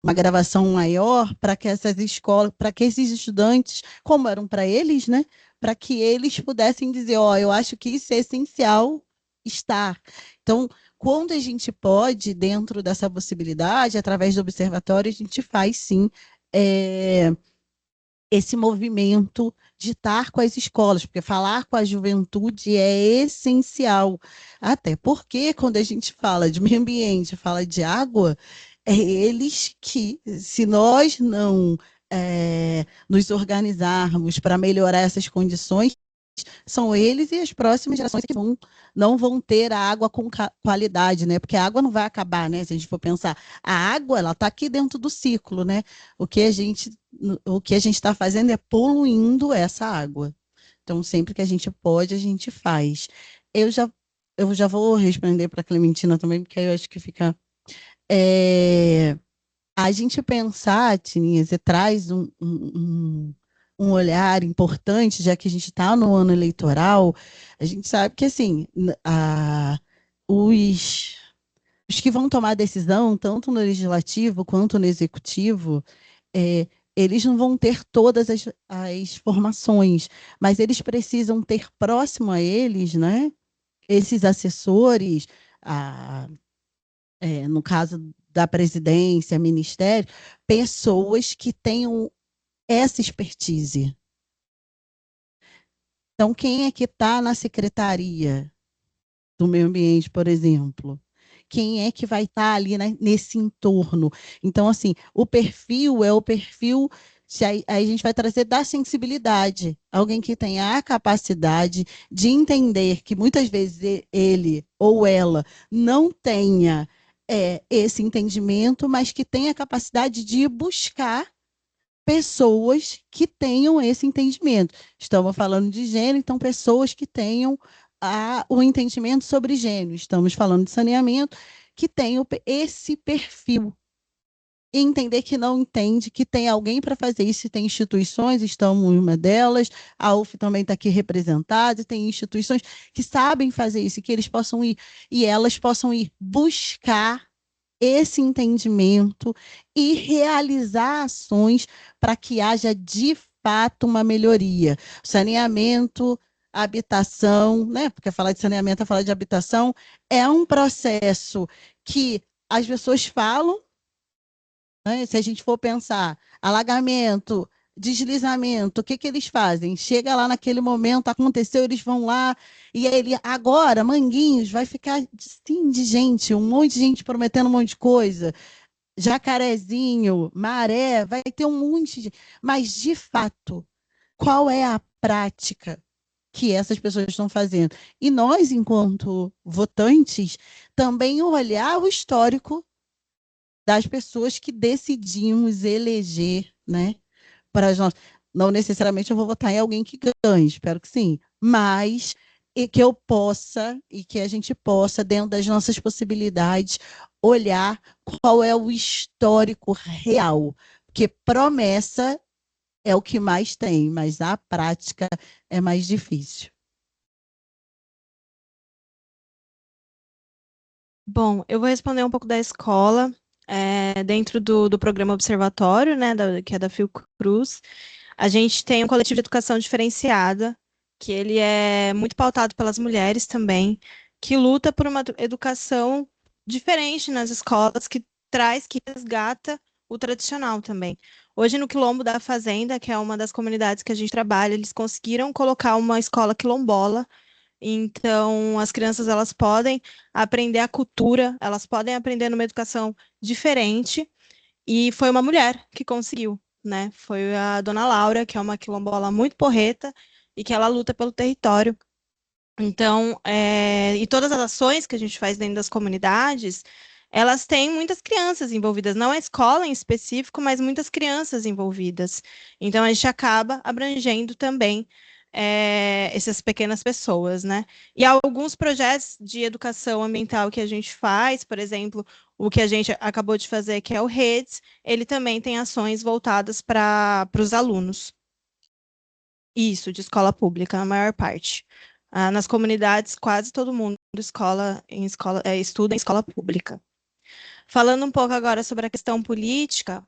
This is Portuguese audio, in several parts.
uma gravação maior para que essas escolas, para que esses estudantes, como eram para eles, né, para que eles pudessem dizer, ó, eu acho que isso é essencial estar. Então, quando a gente pode, dentro dessa possibilidade, através do observatório, a gente faz sim esse movimento de estar com as escolas, porque falar com a juventude é essencial. Até porque, quando a gente fala de meio ambiente, fala de água, é eles que, se nós não nos organizarmos para melhorar essas condições, são eles e as próximas gerações que não vão ter a água com qualidade, né? Porque a água não vai acabar, né? Se a gente for pensar, a água ela está aqui dentro do ciclo, né? O que a gente está fazendo é poluindo essa água. Então, sempre que a gente pode, a gente faz. Eu já, eu já vou responder para a Clementina também, porque aí eu acho que fica. É, a gente pensar, Tininha, você traz um olhar importante, já que a gente está no ano eleitoral, a gente sabe que assim, os, os que vão tomar decisão, tanto no legislativo quanto no executivo, é, eles não vão ter todas as formações, mas eles precisam ter próximo a eles, né, esses assessores, a, no caso da presidência, ministério, pessoas que tenham essa expertise. Então, quem é que está na secretaria do meio ambiente, por exemplo? Quem é que vai estar ali nesse entorno? Então, assim, o perfil é o perfil. Aí a gente vai trazer da sensibilidade. Alguém que tenha a capacidade de entender que muitas vezes ele ou ela não tenha esse entendimento, mas que tenha a capacidade de buscar pessoas que tenham esse entendimento. Estamos falando de gênero, então pessoas que tenham o entendimento sobre gênero. Estamos falando de saneamento, que tenham esse perfil. E entender que não entende, que tem alguém para fazer isso, tem instituições, estamos uma delas, a UF também está aqui representada, tem instituições que sabem fazer isso, que eles possam ir, e elas possam ir buscar esse entendimento e realizar ações para que haja de fato uma melhoria. Saneamento, habitação, né? Porque falar de saneamento é falar de habitação, é um processo que as pessoas falam, né? Se a gente for pensar, alagamento, deslizamento, o que que eles fazem? Chega lá naquele momento, aconteceu, eles vão lá, e aí ele, agora, Manguinhos, vai ficar sim de gente, um monte de gente prometendo um monte de coisa, Jacarezinho, Maré, vai ter um monte de. Mas, de fato, qual é a prática que essas pessoas estão fazendo? E nós, enquanto votantes, também olhar o histórico das pessoas que decidimos eleger, né? Para as nossas. Não necessariamente eu vou votar em alguém que ganhe, espero que sim, mas e que eu possa e que a gente possa, dentro das nossas possibilidades, olhar qual é o histórico real, porque promessa é o que mais tem, mas a prática é mais difícil. Bom, eu vou responder um pouco da escola, dentro do programa Observatório, né, que é da Fiocruz. A gente tem um coletivo de educação diferenciada, que ele é muito pautado pelas mulheres também, que luta por uma educação diferente nas escolas, que resgata o tradicional também. Hoje, no Quilombo da Fazenda, que é uma das comunidades que a gente trabalha, eles conseguiram colocar uma escola quilombola. Então, as crianças elas podem aprender a cultura, elas podem aprender numa educação diferente. E foi uma mulher que conseguiu, né? Foi a Dona Laura, que é uma quilombola muito porreta e que ela luta pelo território. Então, e todas as ações que a gente faz dentro das comunidades, elas têm muitas crianças envolvidas, não a escola em específico, mas muitas crianças envolvidas. Então, a gente acaba abrangendo também essas pequenas pessoas, né? E há alguns projetos de educação ambiental que a gente faz, por exemplo, o que a gente acabou de fazer, que é o Redes, ele também tem ações voltadas para os alunos. Isso, de escola pública, a maior parte. Nas comunidades, quase todo mundo estuda em escola pública. Falando um pouco agora sobre a questão política,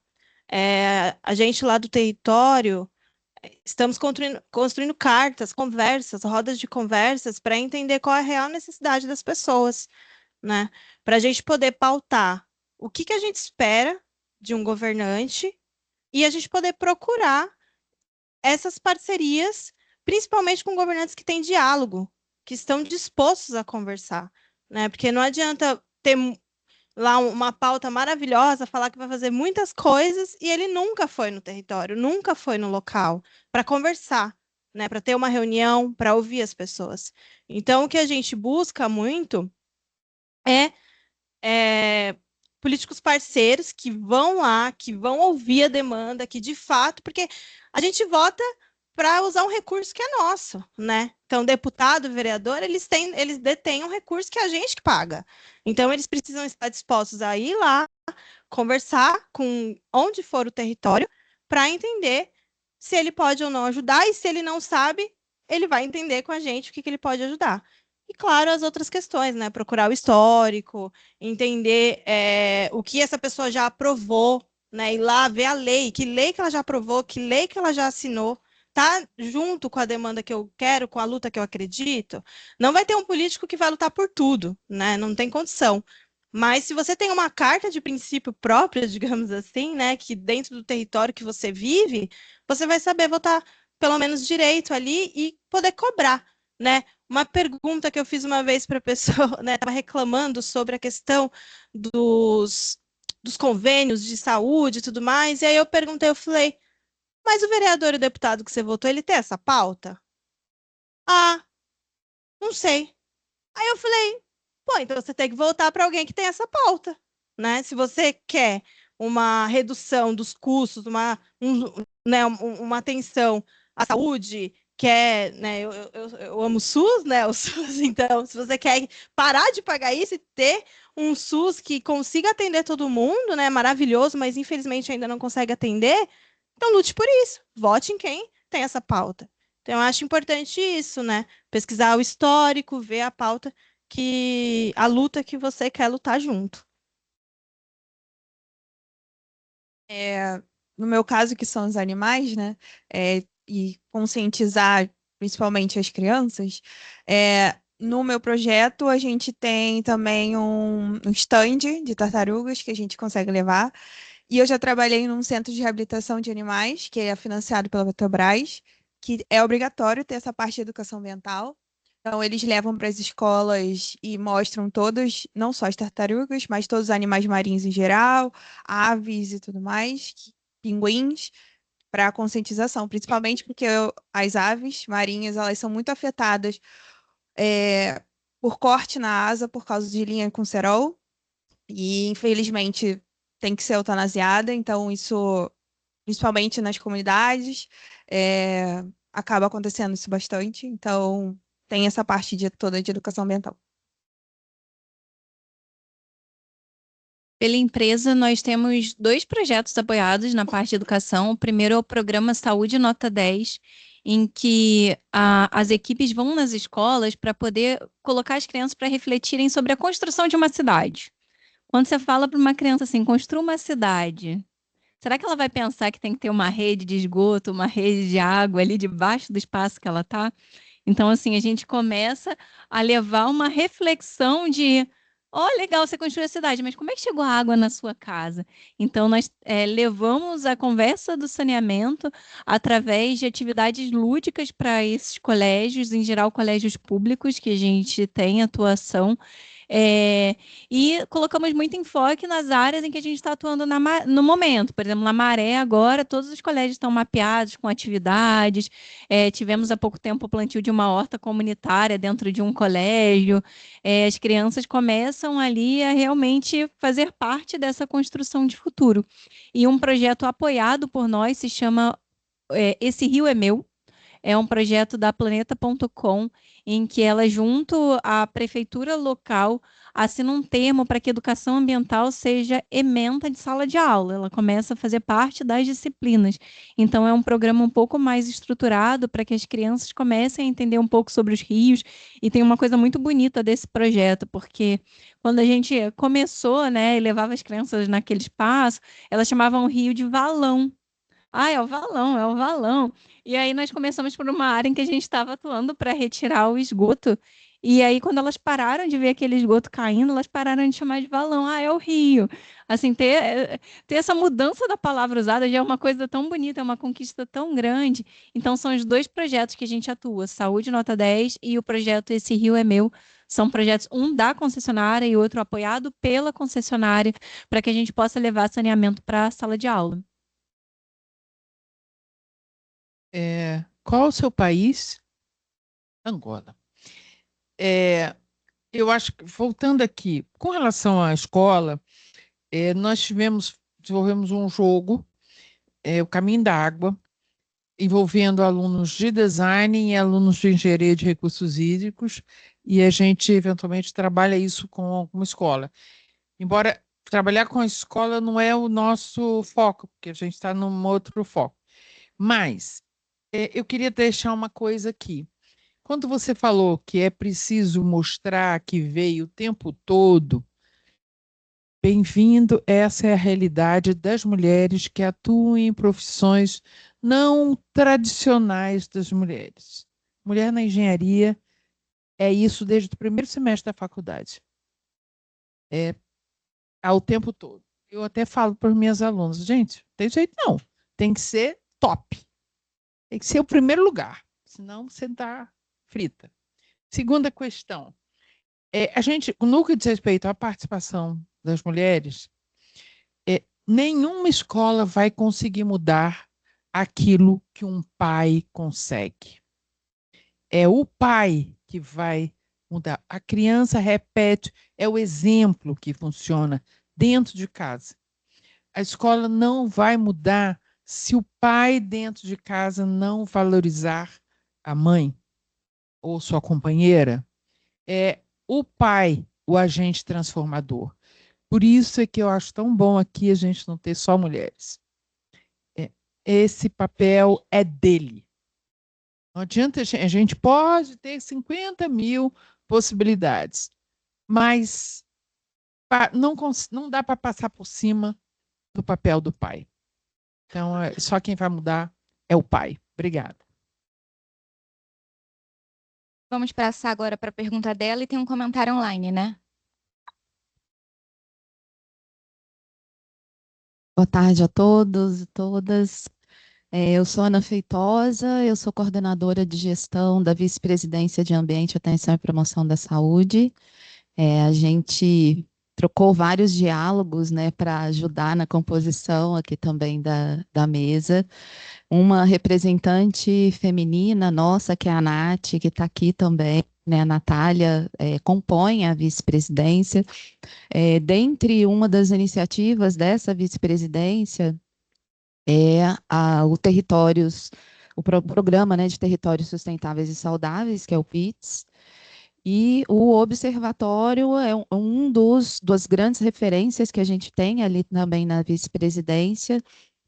a gente lá do território estamos construindo cartas, conversas, rodas de conversas para entender qual é a real necessidade das pessoas, né? Para a gente poder pautar o que a gente espera de um governante e a gente poder procurar essas parcerias, principalmente com governantes que têm diálogo, que estão dispostos a conversar, né? Porque não adianta ter lá uma pauta maravilhosa, falar que vai fazer muitas coisas e ele nunca foi no território, nunca foi no local para conversar, né? Para ter uma reunião, para ouvir as pessoas. Então, o que a gente busca muito é, políticos parceiros que vão lá, que vão ouvir a demanda, que de fato, porque a gente vota para usar um recurso que é nosso, né? Então, deputado, vereador, eles detêm um recurso que é a gente que paga. Então, eles precisam estar dispostos a ir lá, conversar com onde for o território, para entender se ele pode ou não ajudar, e se ele não sabe, ele vai entender com a gente o que ele pode ajudar. E, claro, as outras questões, né? Procurar o histórico, entender o que essa pessoa já aprovou, né? Ir lá ver a lei, que lei que ela já aprovou, que lei que ela já assinou, tá junto com a demanda que eu quero, com a luta que eu acredito. Não vai ter um político que vai lutar por tudo, né? Não tem condição. Mas se você tem uma carta de princípio própria, digamos assim, né, que dentro do território que você vive, você vai saber votar pelo menos direito ali e poder cobrar, né? Uma pergunta que eu fiz uma vez para a pessoa, né, estava reclamando sobre a questão dos convênios de saúde e tudo mais, e aí eu perguntei, eu falei, mas o vereador e o deputado que você votou, ele tem essa pauta? Ah, não sei. Aí eu falei, pô, então você tem que voltar para alguém que tem essa pauta, né? Se você quer uma redução dos custos, né, uma atenção à saúde, quer, né, eu amo o SUS, né, o SUS, então, se você quer parar de pagar isso e ter um SUS que consiga atender todo mundo, né, maravilhoso, mas infelizmente ainda não consegue atender, então lute por isso, vote em quem tem essa pauta. Então, eu acho importante isso, né? Pesquisar o histórico, ver a pauta a luta que você quer lutar junto. No meu caso, que são os animais, né? E conscientizar principalmente as crianças. No meu projeto, a gente tem também um stand de tartarugas que a gente consegue levar. E eu já trabalhei num centro de reabilitação de animais, que é financiado pela Petrobras, que é obrigatório ter essa parte de educação ambiental. Então, eles levam para as escolas e mostram todos, não só as tartarugas, mas todos os animais marinhos em geral, aves e tudo mais, pinguins, para conscientização, principalmente porque as aves marinhas, elas são muito afetadas por corte na asa por causa de linha com cerol, e infelizmente tem que ser eutanasiada, então isso, principalmente nas comunidades, acaba acontecendo isso bastante, então tem essa parte toda de educação ambiental. Pela empresa, nós temos 2 projetos apoiados na parte de educação. O primeiro é o programa Saúde Nota 10, em que as equipes vão nas escolas para poder colocar as crianças para refletirem sobre a construção de uma cidade. Quando você fala para uma criança assim, construa uma cidade, será que ela vai pensar que tem que ter uma rede de esgoto, uma rede de água ali debaixo do espaço que ela está? Então, assim, a gente começa a levar uma reflexão de, legal, você construiu a cidade, mas como é que chegou a água na sua casa? Então, nós levamos a conversa do saneamento através de atividades lúdicas para esses colégios, em geral, colégios públicos, que a gente tem atuação, e colocamos muito enfoque nas áreas em que a gente está atuando no momento. Por exemplo, na Maré, agora, todos os colégios estão mapeados com atividades. Tivemos há pouco tempo o plantio de uma horta comunitária dentro de um colégio. As crianças começam ali a realmente fazer parte dessa construção de futuro. E um projeto apoiado por nós se chama Esse Rio é Meu. é um projeto da Planeta.com, em que ela, junto à prefeitura local, assina um termo para que a educação ambiental seja ementa de sala de aula. Ela começa a fazer parte das disciplinas. Então, é um programa um pouco mais estruturado para que as crianças comecem a entender um pouco sobre os rios. E tem uma coisa muito bonita desse projeto, porque quando a gente começou, né, e levava as crianças naquele espaço, elas chamavam o rio de valão. Ah, é o valão, é o valão. E aí nós começamos por uma área em que a gente estava atuando para retirar o esgoto. E aí, quando elas pararam de ver aquele esgoto caindo, elas pararam de chamar de valão. Ah, é o rio. Assim, ter essa mudança da palavra usada já é uma coisa tão bonita, é uma conquista tão grande. Então, são os dois projetos que a gente atua, Saúde Nota 10 e o projeto Esse Rio é Meu. São projetos, um da concessionária e outro apoiado pela concessionária, para que a gente possa levar saneamento para a sala de aula. Qual o seu país? Angola. Eu acho que, voltando aqui, com relação à escola, nós desenvolvemos um jogo, o Caminho da Água, envolvendo alunos de design e alunos de engenharia de recursos hídricos, e a gente eventualmente trabalha isso com uma escola. Embora trabalhar com a escola não é o nosso foco, porque a gente está num outro foco. Mas eu queria deixar uma coisa aqui. Quando você falou que é preciso mostrar que veio o tempo todo, bem-vindo, essa é a realidade das mulheres que atuam em profissões não tradicionais das mulheres. Mulher na engenharia é isso desde o primeiro semestre da faculdade. Ao tempo todo. Eu até falo para os meus alunos, gente, não tem jeito não, tem que ser top. Tem que ser o primeiro lugar, senão você está frita. Segunda questão. No que diz respeito à participação das mulheres, nenhuma escola vai conseguir mudar aquilo que um pai consegue. É o pai que vai mudar. A criança repete, é o exemplo que funciona dentro de casa. A escola não vai mudar se o pai dentro de casa não valorizar a mãe ou sua companheira. É o pai o agente transformador. Por isso é que eu acho tão bom aqui a gente não ter só mulheres. Esse papel é dele. Não adianta, a gente pode ter 50 mil possibilidades, mas não dá para passar por cima do papel do pai. Então, só quem vai mudar é o pai. Obrigada. Vamos passar agora para a pergunta dela e tem um comentário online, né? Boa tarde a todos e todas. Eu sou Ana Feitosa, eu sou coordenadora de gestão da Vice-Presidência de Ambiente, Atenção e Promoção da Saúde. A gente trocou vários diálogos, né, para ajudar na composição aqui também da mesa. Uma representante feminina nossa, que é a Nath, que está aqui também, né, a Natália, compõe a vice-presidência. Dentre uma das iniciativas dessa vice-presidência o programa, né, de territórios sustentáveis e saudáveis, que é o PITS, e o observatório é das grandes referências que a gente tem ali também na vice-presidência,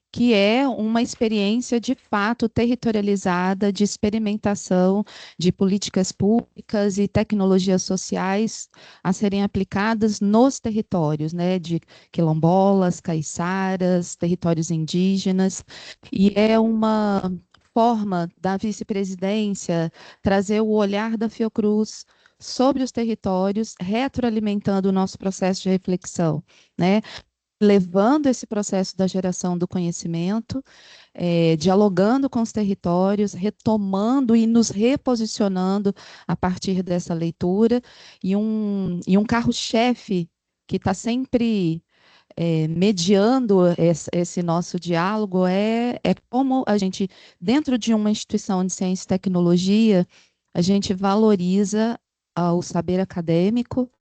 que é uma experiência de fato territorializada de experimentação de políticas públicas e tecnologias sociais a serem aplicadas nos territórios, né, de quilombolas, caiçaras, territórios indígenas, e é uma forma da vice-presidência trazer o olhar da Fiocruz sobre os territórios, retroalimentando o nosso processo de reflexão, né? Levando esse processo da geração do conhecimento, dialogando com os territórios, retomando e nos reposicionando a partir dessa leitura, e um carro-chefe que está sempre mediando esse nosso diálogo é como a gente, dentro de uma instituição de ciência e tecnologia, a gente valoriza o saber acadêmico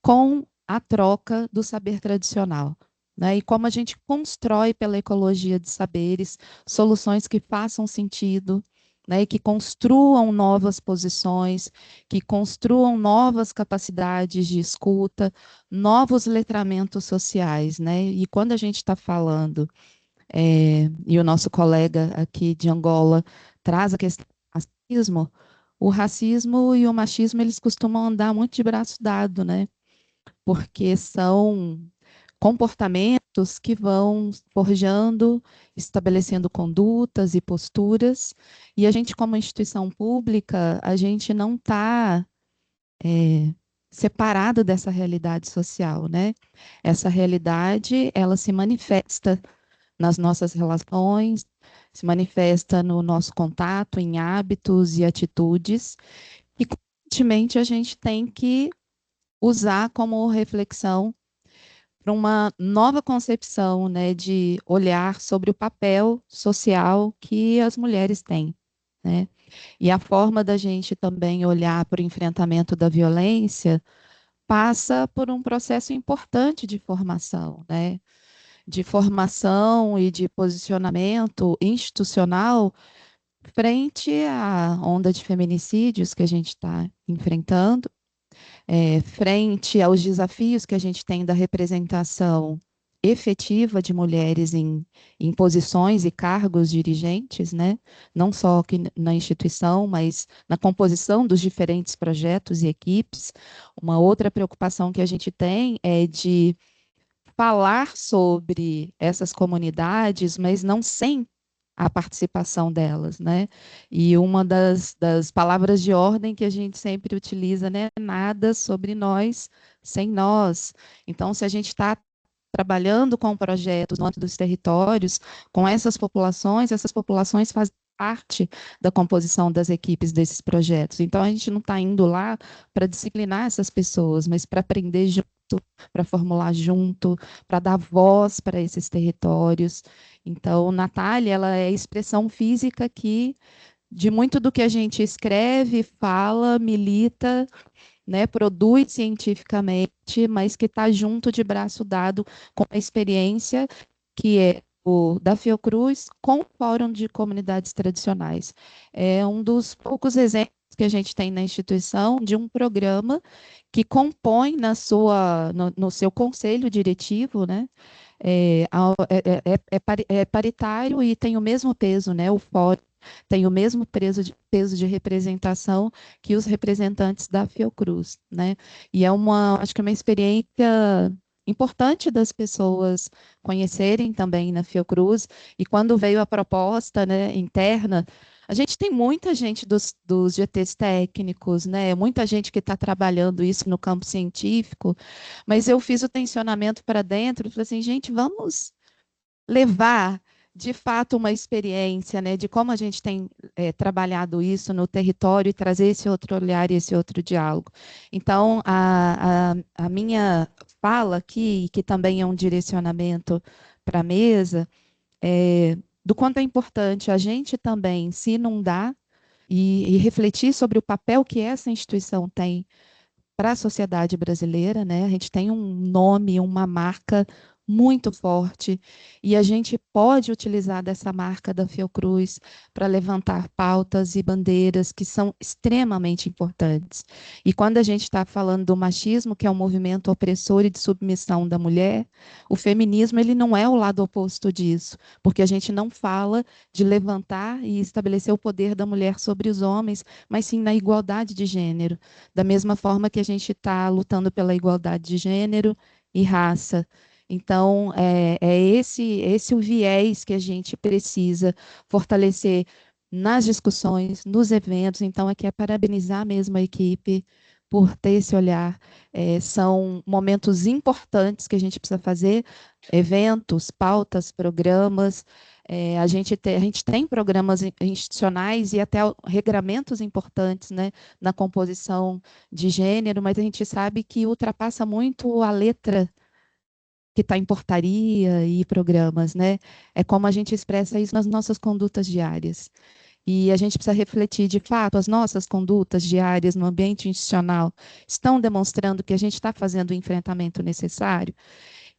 com a troca do saber tradicional, né? E como a gente constrói pela ecologia de saberes soluções que façam sentido né, que construam novas posições, que construam novas capacidades de escuta, novos letramentos sociais, né? E quando a gente está falando, e o nosso colega aqui de Angola traz a questão do racismo, o racismo e o machismo, eles costumam andar muito de braço dado, né? Porque são comportamentos que vão forjando, estabelecendo condutas e posturas, e a gente, como instituição pública, a gente não está separado dessa realidade social, né? Essa realidade, ela se manifesta nas nossas relações, se manifesta no nosso contato, em hábitos e atitudes, e, consequentemente, a gente tem que usar como reflexão para uma nova concepção, né, de olhar sobre o papel social que as mulheres têm, né? E a forma da gente também olhar para o enfrentamento da violência passa por um processo importante de formação, né? De formação e de posicionamento institucional frente à onda de feminicídios que a gente está enfrentando, frente aos desafios que a gente tem da representação efetiva de mulheres em posições e cargos dirigentes, né? Não só aqui na instituição, mas na composição dos diferentes projetos e equipes. Uma outra preocupação que a gente tem é de falar sobre essas comunidades, mas não sem a participação delas, né? E uma das palavras de ordem que a gente sempre utiliza, né? Nada sobre nós sem nós. Então, se a gente está trabalhando com projetos no âmbito dos territórios, com essas populações fazem parte da composição das equipes desses projetos. Então, a gente não está indo lá para disciplinar essas pessoas, mas para aprender junto, para formular junto, para dar voz para esses territórios. Então, Natália, ela é a expressão física que de muito do que a gente escreve, fala, milita, né, produz cientificamente, mas que está junto de braço dado com a experiência que é o da Fiocruz com o Fórum de Comunidades Tradicionais. É um dos poucos exemplos que a gente tem na instituição de um programa que compõe no seu conselho diretivo, né, é paritário e tem o mesmo peso, né, o fórum tem o mesmo peso de representação que os representantes da Fiocruz, né? E acho que é uma experiência importante das pessoas conhecerem também na Fiocruz, e quando veio a proposta, né, interna, a gente tem muita gente dos GTs técnicos, né? Muita gente que está trabalhando isso no campo científico, mas eu fiz o tensionamento para dentro e falei assim, gente, vamos levar de fato uma experiência, né, de como a gente tem trabalhado isso no território e trazer esse outro olhar e esse outro diálogo. Então, a minha fala aqui, que também é um direcionamento para a mesa, do quanto é importante a gente também se inundar e refletir sobre o papel que essa instituição tem para a sociedade brasileira, né? A gente tem um nome, uma marca muito forte, e a gente pode utilizar dessa marca da Fiocruz para levantar pautas e bandeiras que são extremamente importantes. E quando a gente está falando do machismo, que é um movimento opressor e de submissão da mulher, o feminismo ele não é o lado oposto disso, porque a gente não fala de levantar e estabelecer o poder da mulher sobre os homens, mas sim na igualdade de gênero, da mesma forma que a gente está lutando pela igualdade de gênero e raça. Então, é esse o viés que a gente precisa fortalecer nas discussões, nos eventos. Então, aqui é parabenizar mesmo a equipe por ter esse olhar. São momentos importantes que a gente precisa fazer, eventos, pautas, programas. A gente tem programas institucionais e até regramentos importantes, né, na composição de gênero, mas a gente sabe que ultrapassa muito a letra que está em portaria e programas, né? É como a gente expressa isso nas nossas condutas diárias. E a gente precisa refletir, de fato, as nossas condutas diárias no ambiente institucional estão demonstrando que a gente está fazendo o enfrentamento necessário.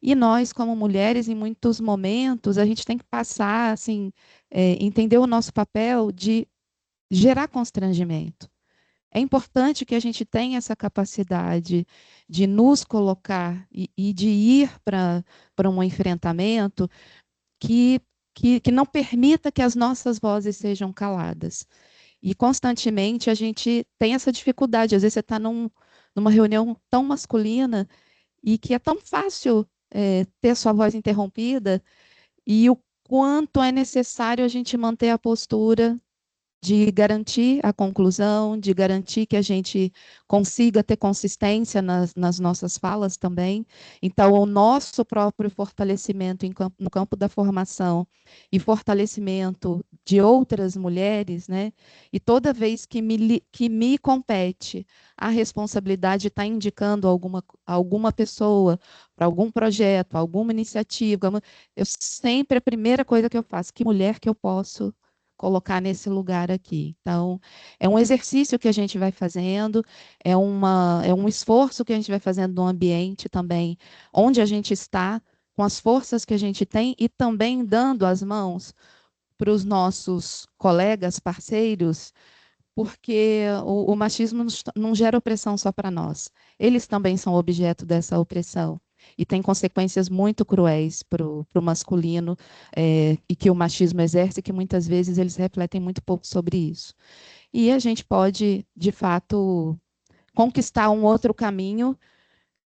E nós, como mulheres, em muitos momentos, a gente tem que passar, assim, entender o nosso papel de gerar constrangimento. É importante que a gente tenha essa capacidade de nos colocar e de ir para um enfrentamento que não permita que as nossas vozes sejam caladas. E constantemente a gente tem essa dificuldade. Às vezes você está numa reunião tão masculina e que é tão fácil ter sua voz interrompida, e o quanto é necessário a gente manter a postura de garantir a conclusão, de garantir que a gente consiga ter consistência nas nossas falas também. Então, o nosso próprio fortalecimento no campo da formação e fortalecimento de outras mulheres, né? E toda vez que me compete a responsabilidade de estar indicando alguma pessoa para algum projeto, alguma iniciativa, eu sempre, a primeira coisa que eu faço, que mulher que eu posso colocar nesse lugar aqui. Então, é um exercício que a gente vai fazendo, é um esforço que a gente vai fazendo no ambiente também, onde a gente está, com as forças que a gente tem, e também dando as mãos para os nossos colegas, parceiros, porque o machismo não gera opressão só para nós. Eles também são objeto dessa opressão. E tem consequências muito cruéis para o masculino, e que o machismo exerce, que muitas vezes eles refletem muito pouco sobre isso. E a gente pode, de fato, conquistar um outro caminho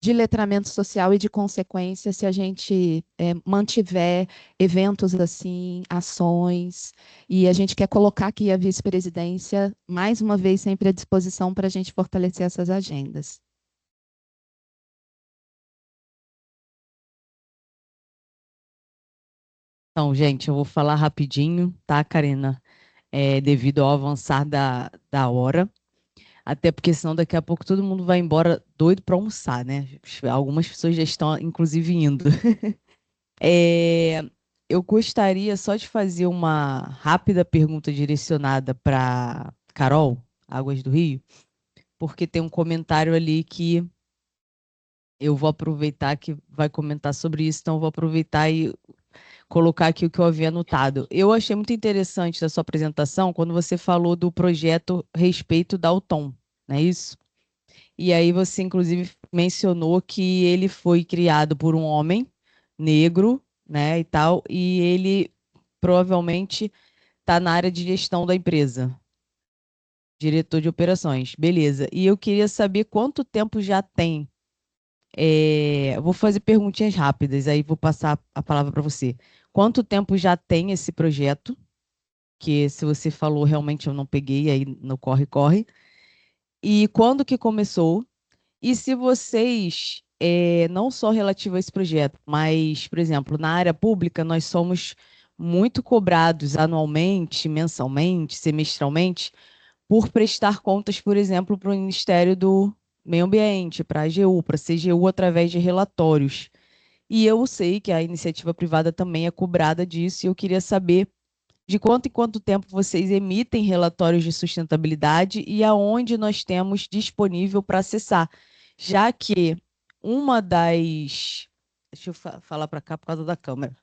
de letramento social e de consequência se a gente mantiver eventos assim, ações, e a gente quer colocar aqui a vice-presidência, mais uma vez, sempre à disposição para a gente fortalecer essas agendas. Então, gente, eu vou falar rapidinho, tá, Karina? Devido ao avançar da hora. Até porque senão daqui a pouco todo mundo vai embora doido para almoçar, né? Algumas pessoas já estão, inclusive, indo. Eu gostaria só de fazer uma rápida pergunta direcionada para Carol, Águas do Rio, porque tem um comentário ali que eu vou aproveitar que vai comentar sobre isso, então eu vou aproveitar e colocar aqui o que eu havia anotado. Eu achei muito interessante da sua apresentação quando você falou do projeto Respeito Dalton, não é isso? E aí você, inclusive, mencionou que ele foi criado por um homem negro, né, e tal, e ele provavelmente está na área de gestão da empresa, diretor de operações. Beleza. E eu queria saber quanto tempo já tem. Vou fazer perguntinhas rápidas, aí vou passar a palavra para você. Quanto tempo já tem esse projeto? Que se você falou, realmente eu não peguei, aí no corre-corre. E quando que começou? E se vocês, não só relativo a esse projeto, mas, por exemplo, na área pública, nós somos muito cobrados anualmente, mensalmente, semestralmente, por prestar contas, por exemplo, para o Ministério do Meio Ambiente, para a AGU, para a CGU, através de relatórios. E eu sei que a iniciativa privada também é cobrada disso, e eu queria saber de quanto em quanto tempo vocês emitem relatórios de sustentabilidade e aonde nós temos disponível para acessar, já que uma das... Deixa eu falar para cá por causa da câmera.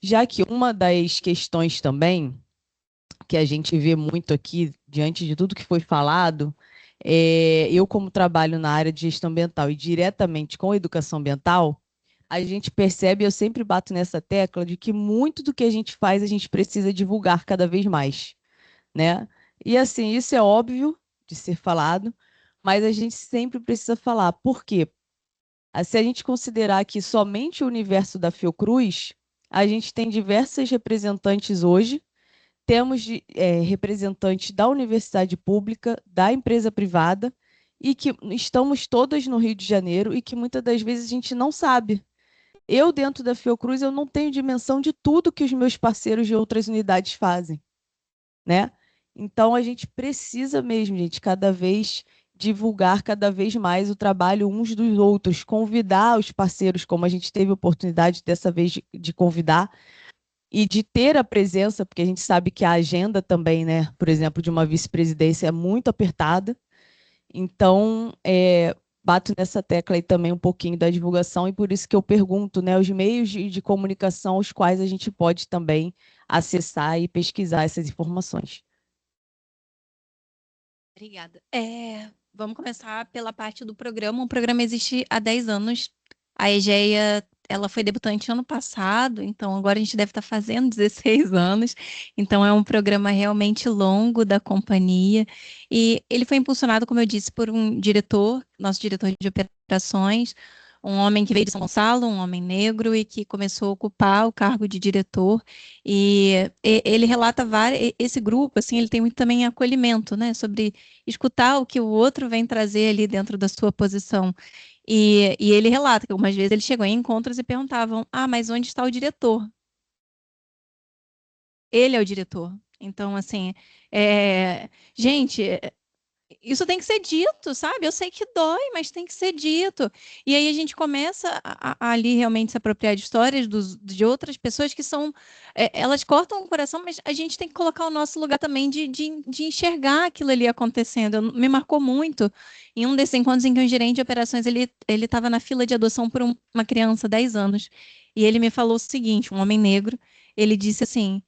Já que uma das questões também que a gente vê muito aqui, diante de tudo que foi falado, eu, como trabalho na área de gestão ambiental e diretamente com educação ambiental, a gente percebe, eu sempre bato nessa tecla, de que muito do que a gente faz, a gente precisa divulgar cada vez mais, né? E assim, isso é óbvio de ser falado, mas a gente sempre precisa falar. Por quê? Se a gente considerar que somente o universo da Fiocruz, a gente tem diversas representantes hoje, temos representantes da universidade pública, da empresa privada, e que estamos todas no Rio de Janeiro e que muitas das vezes a gente não sabe. Eu, dentro da Fiocruz, eu não tenho dimensão de tudo que os meus parceiros de outras unidades fazem, né? Então, a gente precisa mesmo, gente, cada vez divulgar cada vez mais o trabalho uns dos outros, convidar os parceiros, como a gente teve a oportunidade dessa vez de convidar, e de ter a presença, porque a gente sabe que a agenda também, né, por exemplo, de uma vice-presidência é muito apertada. Então, bato nessa tecla aí também um pouquinho da divulgação, e por isso que eu pergunto, né, os meios de comunicação os quais a gente pode também acessar e pesquisar essas informações. Obrigada. Vamos começar pela parte do programa. O programa existe há 10 anos. A Egeia, ela foi debutante ano passado, então agora a gente deve estar fazendo 16 anos. Então é um programa realmente longo da companhia. E ele foi impulsionado, como eu disse, por um diretor, nosso diretor de operações, um homem que veio de São Gonçalo, um homem negro, e que começou a ocupar o cargo de diretor. Ele relata esse grupo, assim, ele tem muito também acolhimento, né, sobre escutar o que o outro vem trazer ali dentro da sua posição. E ele relata que algumas vezes ele chegou em encontros e perguntavam: ah, mas onde está o diretor? Ele é o diretor. Então, assim, gente, isso tem que ser dito, sabe? Eu sei que dói, mas tem que ser dito. E aí a gente começa ali realmente se apropriar de histórias de outras pessoas que são. Elas cortam o coração, mas a gente tem que colocar o nosso lugar também de enxergar aquilo ali acontecendo. Me marcou muito em um desses encontros em que um gerente de operações ele estava na fila de adoção por uma criança, 10 anos. E ele me falou o seguinte: um homem negro, ele disse assim.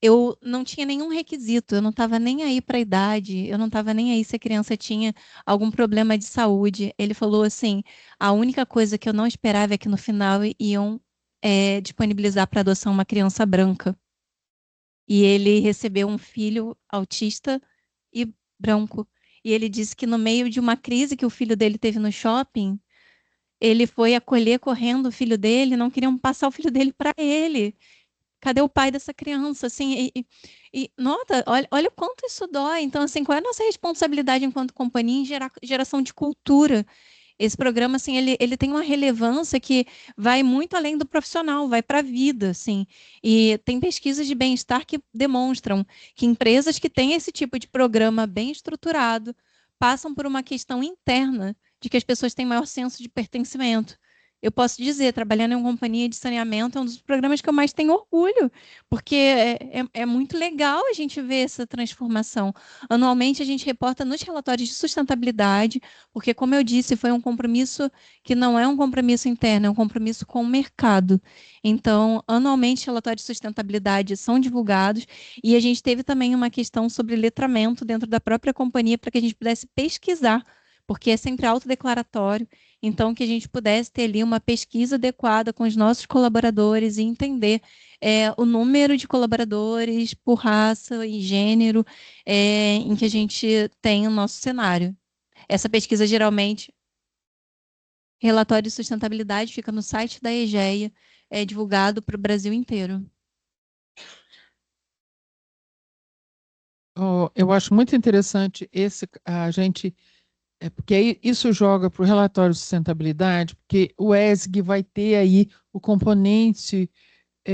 Eu não tinha nenhum requisito, eu não estava nem aí para a idade, eu não estava nem aí se a criança tinha algum problema de saúde. Ele falou assim: a única coisa que eu não esperava é que no final iam disponibilizar para adoção uma criança branca. E ele recebeu um filho autista e branco. E ele disse que no meio de uma crise que o filho dele teve no shopping, ele foi acolher correndo o filho dele, não queriam passar o filho dele para ele. Cadê o pai dessa criança? Assim, nota, olha o quanto isso dói. Então, assim, qual é a nossa responsabilidade enquanto companhia em geração de cultura? Esse programa, assim, ele tem uma relevância que vai muito além do profissional, vai para a vida, assim. E tem pesquisas de bem-estar que demonstram que empresas que têm esse tipo de programa bem estruturado passam por uma questão interna de que as pessoas têm maior senso de pertencimento. Eu posso dizer, trabalhando em uma companhia de saneamento é um dos programas que eu mais tenho orgulho, porque é muito legal a gente ver essa transformação. Anualmente, a gente reporta nos relatórios de sustentabilidade, porque, como eu disse, foi um compromisso que não é um compromisso interno, é um compromisso com o mercado. Então, anualmente, relatórios de sustentabilidade são divulgados e a gente teve também uma questão sobre letramento dentro da própria companhia para que a gente pudesse pesquisar, porque é sempre autodeclaratório. Então, que a gente pudesse ter ali uma pesquisa adequada com os nossos colaboradores e entender o número de colaboradores por raça e gênero em que a gente tem o nosso cenário. Essa pesquisa, geralmente, relatório de sustentabilidade, fica no site da Egeia, é divulgado para o Brasil inteiro. Eu acho muito interessante a gente, porque aí isso joga para o relatório de sustentabilidade, porque o ESG vai ter aí o componente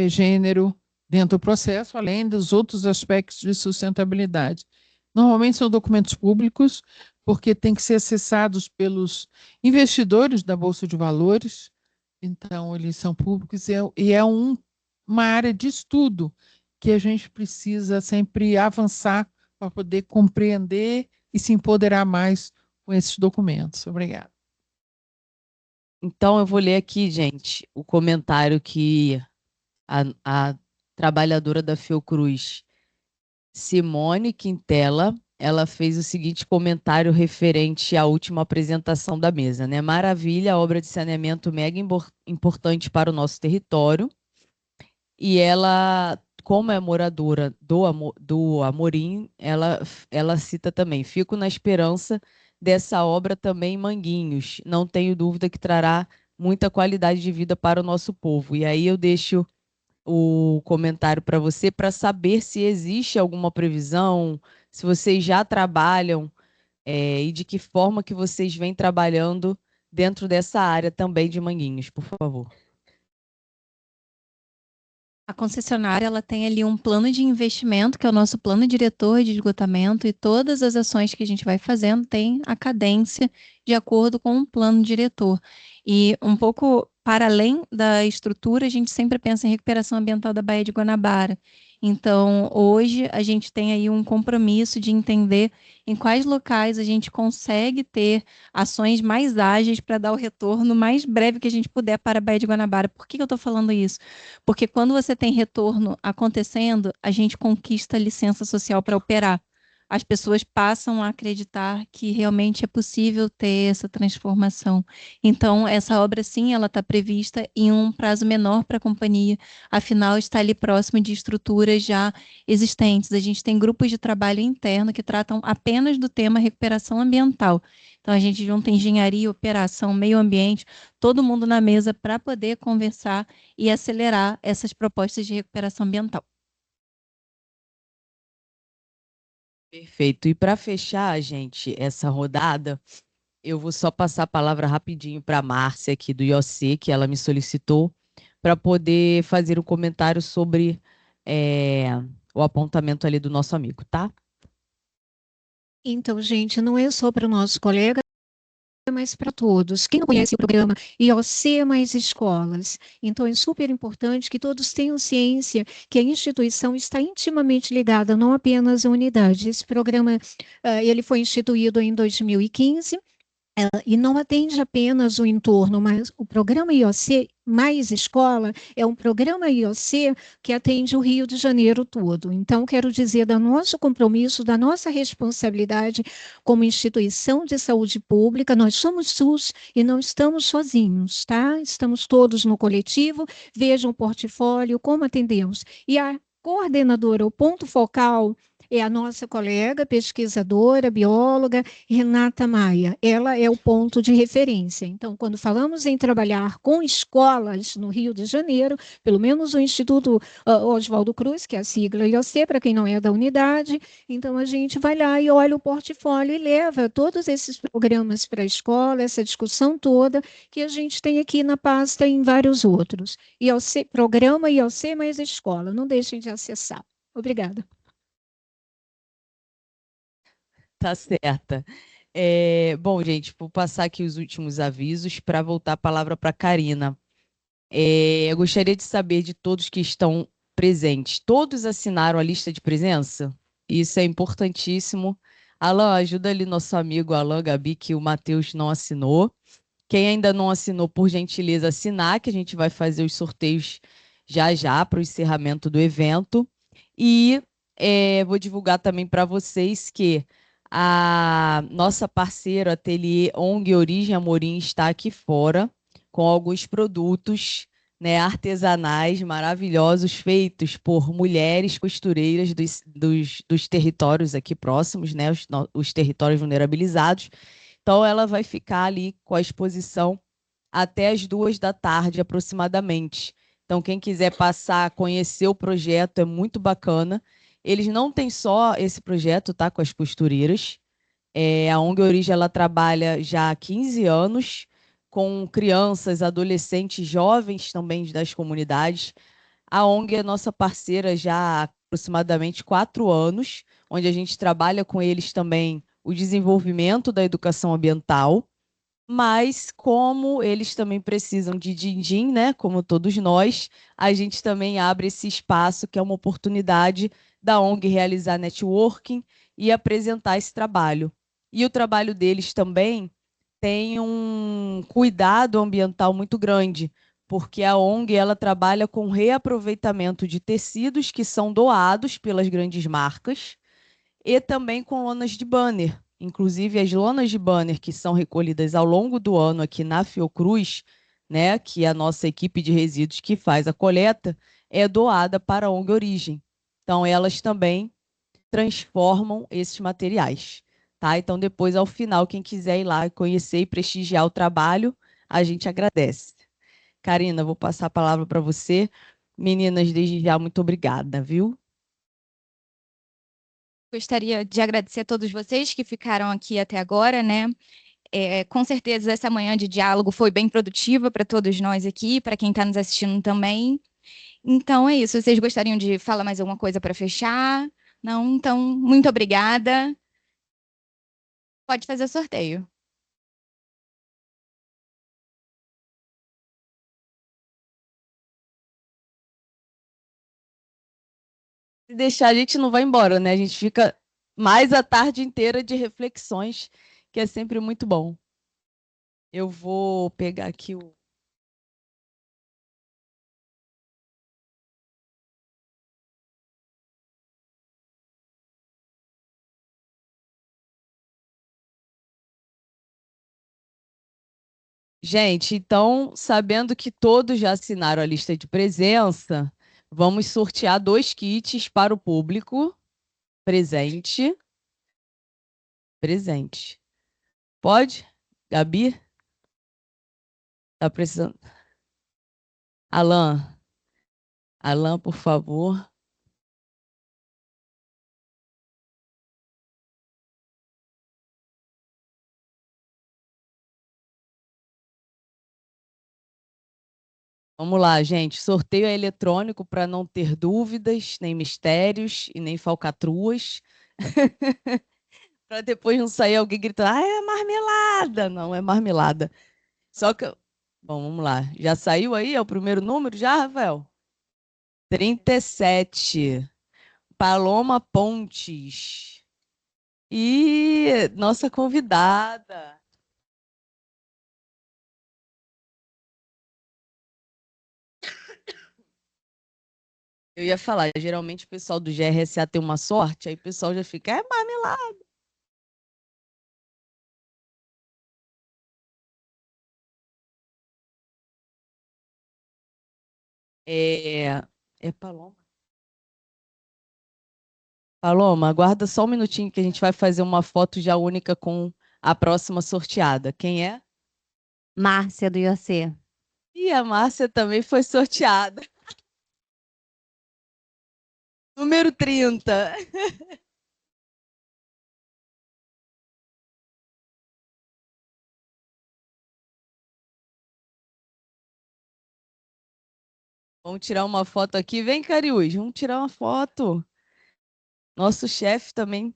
gênero dentro do processo, além dos outros aspectos de sustentabilidade. Normalmente são documentos públicos, porque têm que ser acessados pelos investidores da Bolsa de Valores, então eles são públicos e é uma área de estudo que a gente precisa sempre avançar para poder compreender e se empoderar mais com esses documentos. Obrigada. Então, eu vou ler aqui, gente, o comentário que a trabalhadora da Fiocruz, Simone Quintela, ela fez o seguinte comentário referente à última apresentação da mesa, né? Maravilha, obra de saneamento mega importante para o nosso território. E ela, como é moradora do Amorim, ela cita também: fico na esperança dessa obra também em Manguinhos. Não tenho dúvida que trará muita qualidade de vida para o nosso povo. E aí eu deixo o comentário para você para saber se existe alguma previsão, se vocês já trabalham e de que forma que vocês vêm trabalhando dentro dessa área também de Manguinhos, por favor. A concessionária ela tem ali um plano de investimento, que é o nosso plano diretor de esgotamento, e todas as ações que a gente vai fazendo tem a cadência de acordo com o plano diretor. E um pouco para além da estrutura, a gente sempre pensa em recuperação ambiental da Baía de Guanabara. Então, hoje, a gente tem aí um compromisso de entender em quais locais a gente consegue ter ações mais ágeis para dar o retorno mais breve que a gente puder para a Baía de Guanabara. Por que eu estou falando isso? Porque quando você tem retorno acontecendo, a gente conquista licença social para operar. as pessoas passam a acreditar que realmente é possível ter essa transformação. Então, essa obra, sim, ela está prevista em um prazo menor para a companhia, afinal, está ali próximo de estruturas já existentes. A gente tem grupos de trabalho interno que tratam apenas do tema recuperação ambiental. Então, a gente junta engenharia, operação, meio ambiente, todo mundo na mesa para poder conversar e acelerar essas propostas de recuperação ambiental. Perfeito. E para fechar, gente, essa rodada, eu vou só passar a palavra rapidinho para a Márcia aqui do IOC, que ela me solicitou, para poder fazer um comentário sobre o apontamento ali do nosso amigo, tá? Então, gente, não é só para o nosso colega, mas para todos. Quem não conhece o programa IOC mais escolas? Então, é super importante que todos tenham ciência que a instituição está intimamente ligada, não apenas à unidade. Esse programa, ele foi instituído em 2015, e não atende apenas o entorno, mas o programa IOC mais escola é um programa IOC que atende o Rio de Janeiro todo. Então, quero dizer do nosso compromisso, da nossa responsabilidade como instituição de saúde pública, nós somos SUS e não estamos sozinhos, tá? Estamos todos no coletivo, vejam o portfólio, como atendemos. E a coordenadora, o ponto focal, é a nossa colega pesquisadora, bióloga, Renata Maia. Ela é o ponto de referência. Então, quando falamos em trabalhar com escolas no Rio de Janeiro, pelo menos o Instituto Oswaldo Cruz, que é a sigla IOC, para quem não é da unidade, então a gente vai lá e olha o portfólio e leva todos esses programas para a escola, essa discussão toda que a gente tem aqui na pasta e em vários outros. IOC, programa IOC mais escola. Não deixem de acessar. Obrigada. Tá certa. Bom, gente, vou passar aqui os últimos avisos para voltar a palavra para a Karina. Eu gostaria de saber de todos que estão presentes. Todos assinaram a lista de presença? Isso é importantíssimo. Alan, ajuda ali nosso amigo Alan, Gabi, que o Matheus não assinou. Quem ainda não assinou, por gentileza, assinar, que a gente vai fazer os sorteios já já para o encerramento do evento. E vou divulgar também para vocês que a nossa parceira Ateliê ONG Origem Amorim está aqui fora com alguns produtos, né, artesanais maravilhosos feitos por mulheres costureiras dos territórios aqui próximos, né, os territórios vulnerabilizados. Então, ela vai ficar ali com a exposição até as 2 da tarde, aproximadamente. Então, quem quiser passar, conhecer o projeto, é muito bacana. Eles não têm só esse projeto, tá, com as costureiras. A ONG Origem, ela trabalha já há 15 anos com crianças, adolescentes, jovens também das comunidades. A ONG é nossa parceira já há aproximadamente 4 anos, onde a gente trabalha com eles também o desenvolvimento da educação ambiental, mas como eles também precisam de din-din, né, como todos nós, a gente também abre esse espaço que é uma oportunidade da ONG realizar networking e apresentar esse trabalho. E o trabalho deles também tem um cuidado ambiental muito grande, porque a ONG ela trabalha com reaproveitamento de tecidos que são doados pelas grandes marcas e também com lonas de banner. Inclusive, as lonas de banner que são recolhidas ao longo do ano aqui na Fiocruz, né, que é a nossa equipe de resíduos que faz a coleta, é doada para a ONG Origem. Então, elas também transformam esses materiais. Tá? Então, depois, ao final, quem quiser ir lá conhecer e prestigiar o trabalho, a gente agradece. Karina, vou passar a palavra para você. Meninas, desde já, muito obrigada, viu? Gostaria de agradecer a todos vocês que ficaram aqui até agora, né? Com certeza essa manhã de diálogo foi bem produtiva para todos nós aqui, para quem está nos assistindo também. Então é isso. Vocês gostariam de falar mais alguma coisa para fechar? Não? Então, muito obrigada. Pode fazer o sorteio. Se deixar, a gente não vai embora, né? A gente fica mais a tarde inteira de reflexões, que é sempre muito bom. Eu vou pegar aqui o Gente, então, sabendo que todos já assinaram a lista de presença, vamos sortear 2 kits para o público presente. Presente. Pode? Gabi? Tá precisando? Alan. Alan, por favor. Vamos lá, gente. Sorteio é eletrônico para não ter dúvidas, nem mistérios e nem falcatruas. Para depois não sair alguém gritando, ah, é marmelada. Não, é marmelada. Só que. Bom, vamos lá. Já saiu aí? É o primeiro número já, Rafael? 37. Paloma Pontes. E nossa convidada. Eu ia falar, geralmente o pessoal do GRSA tem uma sorte, aí o pessoal já fica, é marmelada. É Paloma. Paloma, aguarda só um minutinho que a gente vai fazer uma foto já única com a próxima sorteada. Quem é? Márcia do IOC. E a Márcia também foi sorteada. Número 30. Vamos tirar uma foto aqui. Vem, Cariús, vamos tirar uma foto. Nosso chefe também.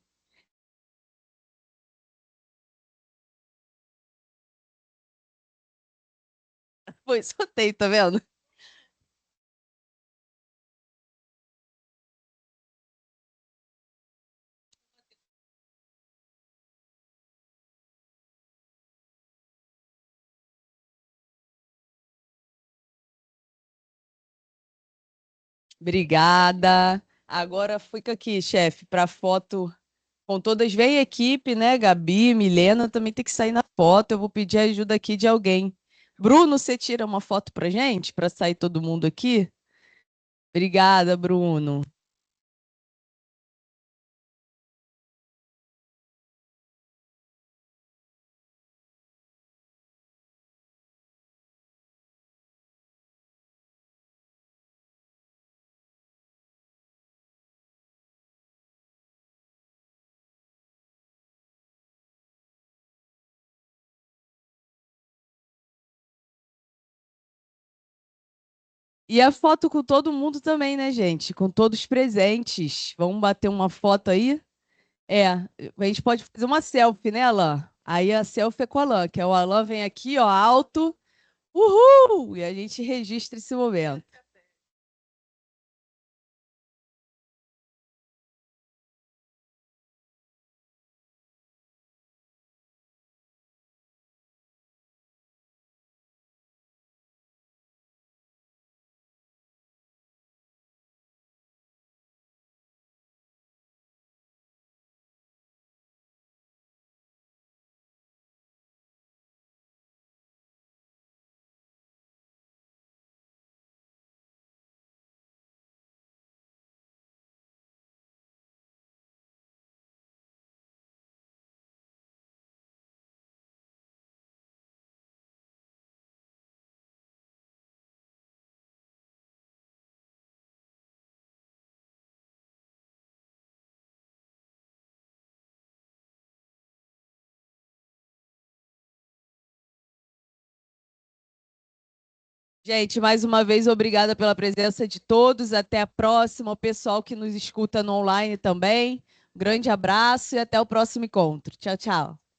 Foi sorteio, tá vendo? Obrigada. Agora fica aqui, chefe, para foto com todas. Vem equipe, né? Gabi, Milena também tem que sair na foto. Eu vou pedir ajuda aqui de alguém. Bruno, você tira uma foto pra gente, para sair todo mundo aqui? Obrigada, Bruno. E a foto com todo mundo também, né, gente? Com todos presentes. Vamos bater uma foto aí? A gente pode fazer uma selfie, né, Alan? Aí a selfie é com o Alan, que é o Alan vem aqui, ó, alto. Uhul! E a gente registra esse momento. Gente, mais uma vez, obrigada pela presença de todos. Até a próxima. O pessoal que nos escuta no online também. Um grande abraço e até o próximo encontro. Tchau, tchau.